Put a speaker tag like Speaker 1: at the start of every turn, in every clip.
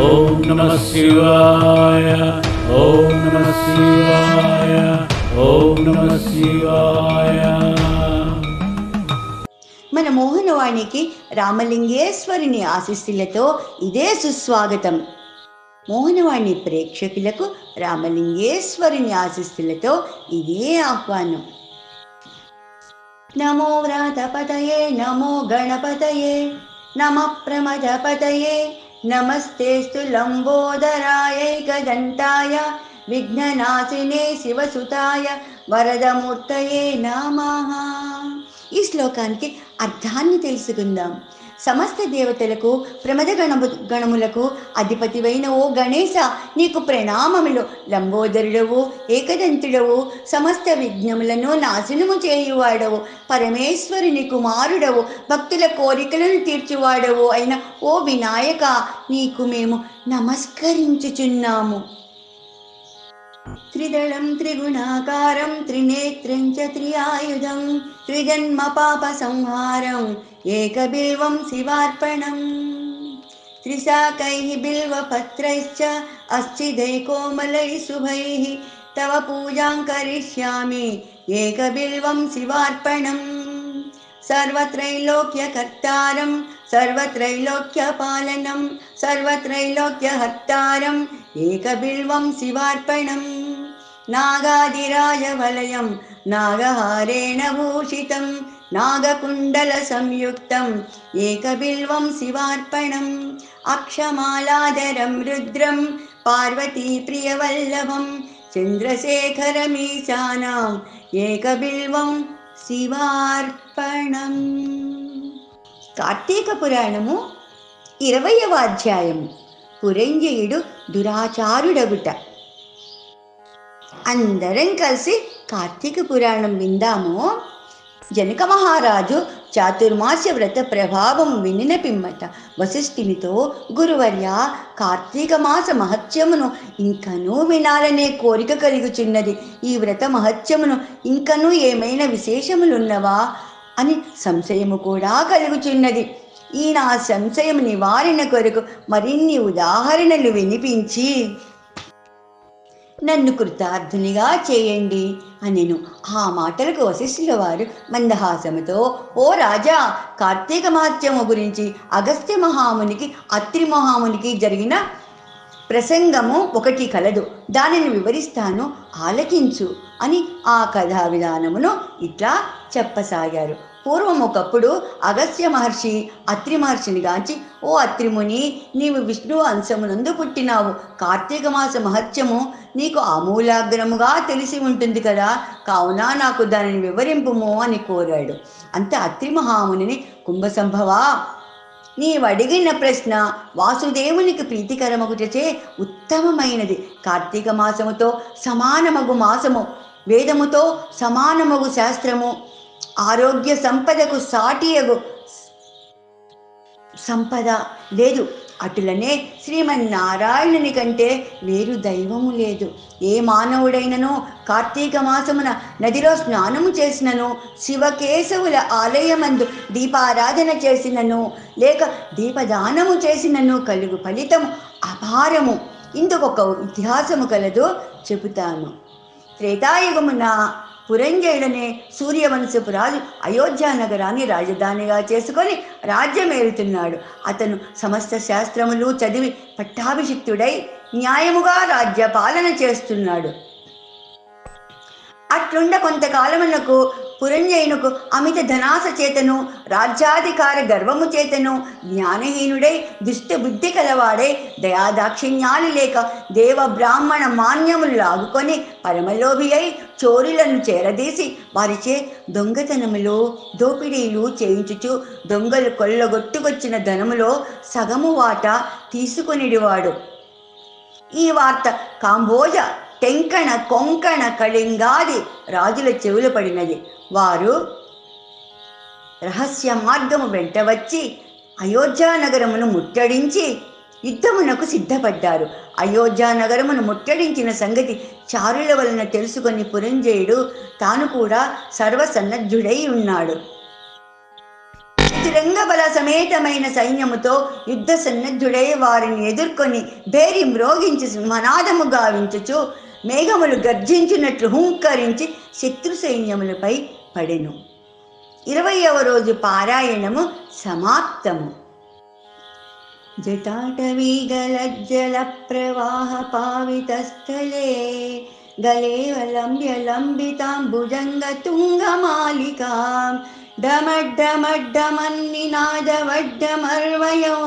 Speaker 1: ఓం నమః శివాయ, ఓం నమః శివాయ, ఓం నమః శివాయ.
Speaker 2: మన మోహనవాణికి రామలింగేశ్వరుని ఆశీస్సులతో ఇదే సుస్వాగతం. మోహనవాణి ప్రేక్షకులకు రామలింగేశ్వరుని ఆశీస్సులతో ఇదే ఆహ్వానం. నమో వ్రాతపతయే, నమో గణపతయే, నమః ప్రమథపతయే, నమస్తేస్తు లంబోదరాయైకదంతాయ, విఘ్ననాశినే శివసుతాయ, వరదమూర్తయే నమః. ఈ శ్లోకానికి అర్థాన్ని తెలుసుకుందాం. సమస్త దేవతలకు ప్రమద గణములకు అధిపతివైన ఓ గణేశ, నీకు ప్రణామములు. లంబోదరుడవు, ఏకదంతుడవు, సమస్త విఘ్నములను నాశనము చేయువాడవు, పరమేశ్వరుని కుమారుడవు, భక్తుల కోరికలను తీర్చువాడవు అయిన ఓ వినాయక, నీకు మేము నమస్కరించుచున్నాము. త్రిదళం త్రిగుణాకారం త్రినేత్రం చ త్రియాయుధం, త్రిజన్మ పాప సంహారం, ఏకబిల్వం శివార్పణం. త్రిశాకైః బిల్వపత్రైశ్చ అశ్చిదైః కోమలైః శుభైః, తవ పూజాం కరిష్యామి, ఏకబిల్వం శివార్పణం. సర్వత్రైలోక్యకర్తారం, సర్వత్రైలోక్యపాలనం, సర్వత్రైలోక్యహర్తారం, ఏకబిల్వం శివార్పణం. నాగాదిరాజవలయం, నాగహారేణ భూషితం, నాగకుండల సంయుక్తం, ఏకబిల్వం శివార్పణం. అక్షమాలాధరం రుద్రం, పార్వతీ ప్రియవల్లభం, చంద్రశేఖరమీశానాం, ఏకబిల్వం శివార్పణం. కార్తీక పురాణము 20వ అధ్యాయము. పురంజయుడు దురాచారుడగుట. అందరం కలిసి కార్తీక పురాణం విందాము. జనక మహారాజు చాతుర్మాస్య వ్రత ప్రభావం వినిన పిమ్మట వశిష్ఠునితో, గురువర్య, కార్తీక మాస మహత్యమును ఇంకనూ వినాలనే కోరిక కలుగుచున్నది. ఈ వ్రత మహత్యమును ఇంకనూ ఏమైనా విశేషములున్నవా అని సంశయము కూడా కలుగుచున్నది. ఈ నా సంశయం నివారణ కొరకు మరిన్ని ఉదాహరణలు వినిపించి నన్ను కృతార్థునిగా చేయండి అనెను. ఆ మాటలకు వశిష్ఠుల వారు మందహాసముతో, ఓ రాజా, కార్తీక మహత్యము గురించి అగస్త్య మహామునికి, అత్రి మహామునికి జరిగిన ప్రసంగము ఒకటి కలదు, దానిని వివరిస్తాను, ఆలకించు అని ఆ కథా విధానమును ఇట్లా చెప్పసాగారు. పూర్వం ఒకప్పుడు అగస్త్య మహర్షి అత్రి మహర్షిని గాంచి, ఓ అత్రిముని, నీవు విష్ణు అంశమునందు పుట్టినావు. కార్తీక మాస మహత్యము నీకు ఆమూలాగ్రముగా తెలిసి ఉంటుంది కదా, కావున నాకు దానిని వివరింపుము అని కోరాడు. అంత అత్రి మహామునిని, కుంభసంభవా, నీవడిగిన ప్రశ్న వాసుదేవునికి ప్రీతికరమగుటచే ఉత్తమమైనది. కార్తీక మాసముతో సమానమగు మాసము, వేదముతో సమానమగు శాస్త్రము, ఆరోగ్య సంపదకు సాటియగు సంపద లేదు. అటులనే శ్రీమన్నారాయణుని కంటే వేరు దైవము లేదు. ఏ మానవుడైనను కార్తీక మాసమున నదిలో స్నానము చేసినను, శివకేశవుల ఆలయమందు దీపారాధన చేసినను, లేక దీపదానము చేసినను కలుగు ఫలితము అపారము. ఇందుకొక ఇతిహాసము కలదు, చెబుతాను. త్రేతాయుగమున పురంజయుడనే సూర్యవంశపు రాజు అయోధ్య నగరాన్ని రాజధానిగా చేసుకొని రాజ్యమేలుతున్నాడు. అతను సమస్త శాస్త్రములు చదివి పట్టాభిషిక్తుడై న్యాయముగా రాజ్య పాలన చేస్తున్నాడు. అట్లుండ కొంతకాలమునకు పురంజయునకు అమిత ధనాస చేతను, రాజ్యాధికార గర్వము చేతను, జ్ఞానహీనుడై దుష్ట బుద్ధి కలవాడై, దయాదాక్షిణ్యాలు లేక దేవ బ్రాహ్మణ మాన్యములు లాగుకొని పరమలోభి అయి చోరులను చేరదీసి వారిచే దొంగతనములు, దోపిడీలు చేయించుచు దొంగలు కొల్లగొట్టుకొచ్చిన ధనములో సగము వాటా తీసుకొనిడివాడు. ఈ వార్త కాంబోజ, టెంకణ, కొంకణ, కళింగాది రాజుల చెవులు పడినది. వారు రహస్య మార్గము వెంట వచ్చి అయోధ్య నగరమును ముట్టడించి యుద్ధమునకు సిద్ధపడ్డారు. అయోధ్య నగరమును ముట్టడించిన సంగతి చారుల వలన తెలుసుకొని పురంజయుడు తాను కూడా సర్వసన్నద్ధుడై ఉన్నాడు. బహిరంగ బల సమేతమైన సైన్యముతో యుద్ధ సన్నద్ధుడై వారిని ఎదుర్కొని భేరి మ్రోగించి సింహనాదము గావించుచు మేఘములు గర్జించినట్లు హుంకరించి శత్రు సైన్యములపై పడెను. 20వ రోజు పారాయణము సమాప్తము. జటాటవీగలజ్జల ప్రవాహ పావితస్థలే గలేవలంబ్య లంబితాంబుజంగ తుంగమాలికాం డమడ్డమడ్డమన్నినాదవడ్డమర్వయం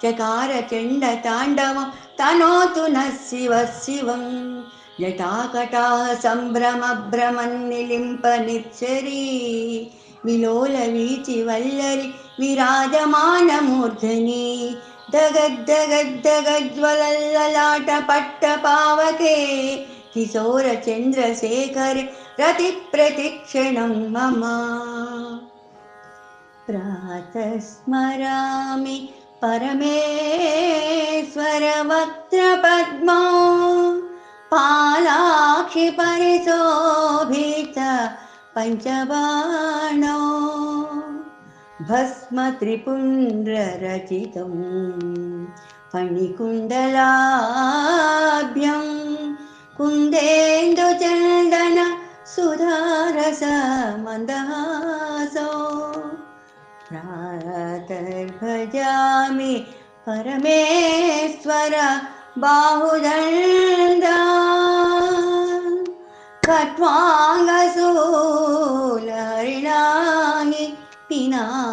Speaker 2: చకార చండ తాండవం తనోతు న శివ శివం జటాకటాహ సంభ్రమ భ్రమన్నిలింప నిచ్చరీ విలోల వీచి వల్లరి విరాజమానమూర్ధని దగద్దగద్దగజ్వలల్లలాట పట్ట పావకే కిశోర చంద్రశేఖర రతి ప్రతిక్షణం మమ ప్రాతస్మరామి పరమేశ్వర వక్త్ర పద్మో పాలాక్షి పరిశోభిత పంచబాణో భస్మ త్రిపుండ్ర రచితం ఫణికుండలాభ్యం కుందేందు చందన సుధారస మందహాసో ప్రాతర్భజామి పరమేశ్వర బాహుదండా ఖట్వాంగశూలహరిణాని పినాకయుక్తాన్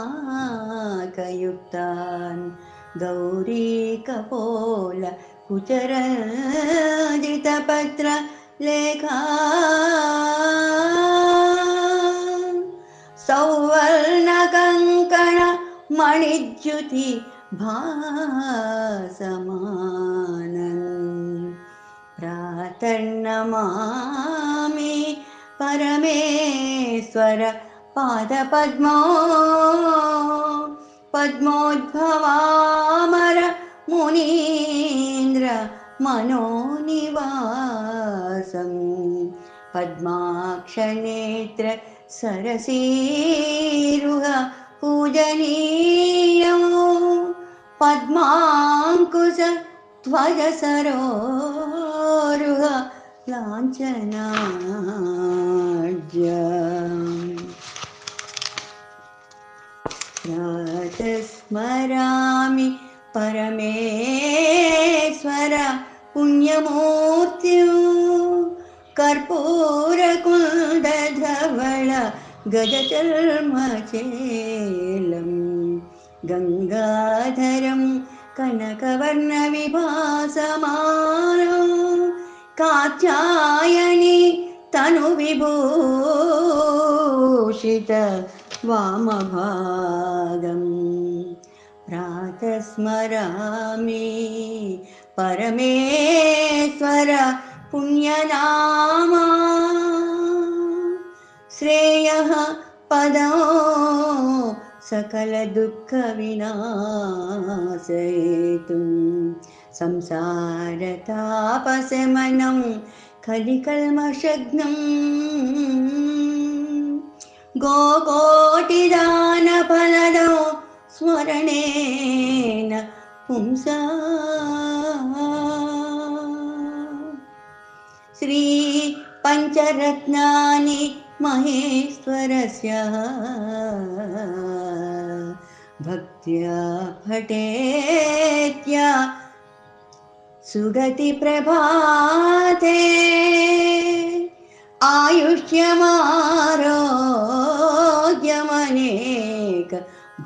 Speaker 2: గౌరీకపోల కుచరజితపత్ర లేఖా సౌవర్ణకంకణ మణిజ్యుతి భాసమానం ప్రాతర్నమామి పరమేశ్వర పాదపద్మో పద్మోద్భవామర మునీంద్ర మనోనివాసం పద్మాక్షనేత్ర సరసీరుహ పూజనీయం పద్మాంకుశ ధ్వజ సరోరుహ లాంఛనాఢ్యం ప్రాతస్మరామి పరమేశ్వర పుణ్యమూర్త్యు కర్పూరకుండధవళ గజచర్మచేలం గంగాధరం కనకవర్ణ విభాసమానం కాత్యాయని తను విభూషిత వామభాగం ప్రాతస్మరామి పరమేశ్వర పుణ్యనామా శ్రేయః పదో సకల దుఃఖ వినాశయేతుం సంసారతాపశమనం కలికల్మషఘ్నం గోకోటిదానఫలదో స్మరణేన పుంసా శ్రీ పంచరత్నాని మహేశ్వరస్య భక్త్యా పఠేత్య సుగతి ప్రభాతే ఆయుష్యమారోగ్యమనేక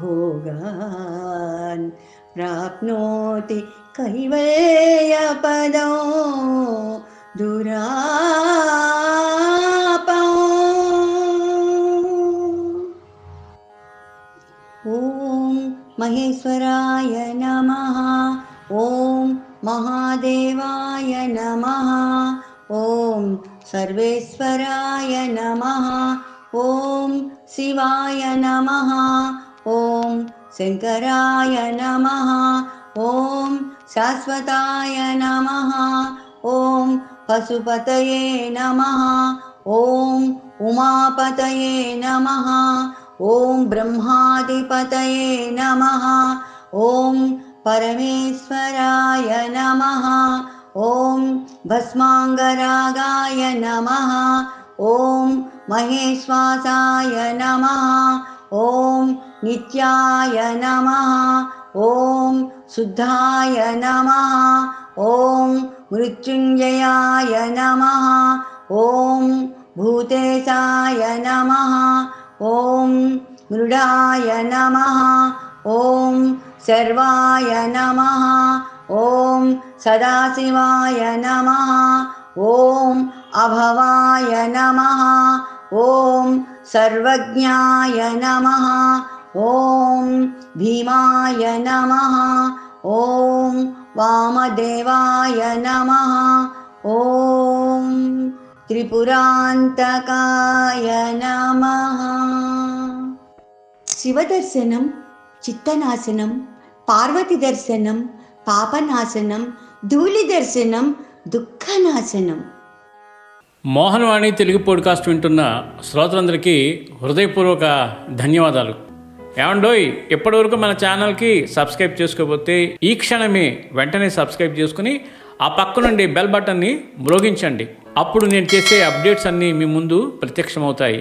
Speaker 2: భోగాన్ ప్రాప్నోతి కైవల్యపదో దురాపో ఓం మహేశ్వరాయ నమః ఓం మహాదేవాయ నమః ఓం సర్వేశ్వరాయ నమః ఓం శివాయ నమః ఓం శంకరాయ నమః ఓం శాశ్వతాయ నమః ఓం పశుపతయే నమః ఓం ఉమాపతయే నమః ఓం బ్రహ్మాధిపతయే నమః. ఓం పరమేశ్వరాయ నమః. ఓం భస్మాంగరాగాయ నమః. ఓం మహేశ్వాసాయ నమః. ఓం నిత్యాయ నమః. ఓం శుద్ధాయ నమః. ఓం మృత్యుంజయాయ నమః. ఓం భూతేశాయ నమః. ఓం మృడాయ నమః. ఓం సర్వాయ నమః. ఓం సదాశివాయ నమః. ఓం అభవాయ నమః. ఓం సర్వజ్ఞాయ నమః. ఓం భీమాయ నమః. ఓం వామదేవాయ నమః. ఓం త్రిపురాంతకాయ నమః. శివదర్శనం చిత్తనాశనం, పార్వతి దర్శనం పాపనాశనం, ధూళి దర్శనం దుఃఖనాశనం.
Speaker 1: మోహనవాణి తెలుగు పాడ్కాస్ట్ వింటున్న శ్రోతలందరికీ హృదయపూర్వక ధన్యవాదాలు. ఏమండోయ్, ఇప్పటివరకు మన ఛానల్కి సబ్స్క్రైబ్ చేసుకోకపోతే ఈ క్షణమే వెంటనే సబ్స్క్రైబ్ చేసుకుని ఆ పక్క నుండి బెల్ బటన్ని మ్రోగించండి. అప్పుడు నేను చేసే అప్డేట్స్ అన్నీ మీ ముందు ప్రత్యక్షమవుతాయి.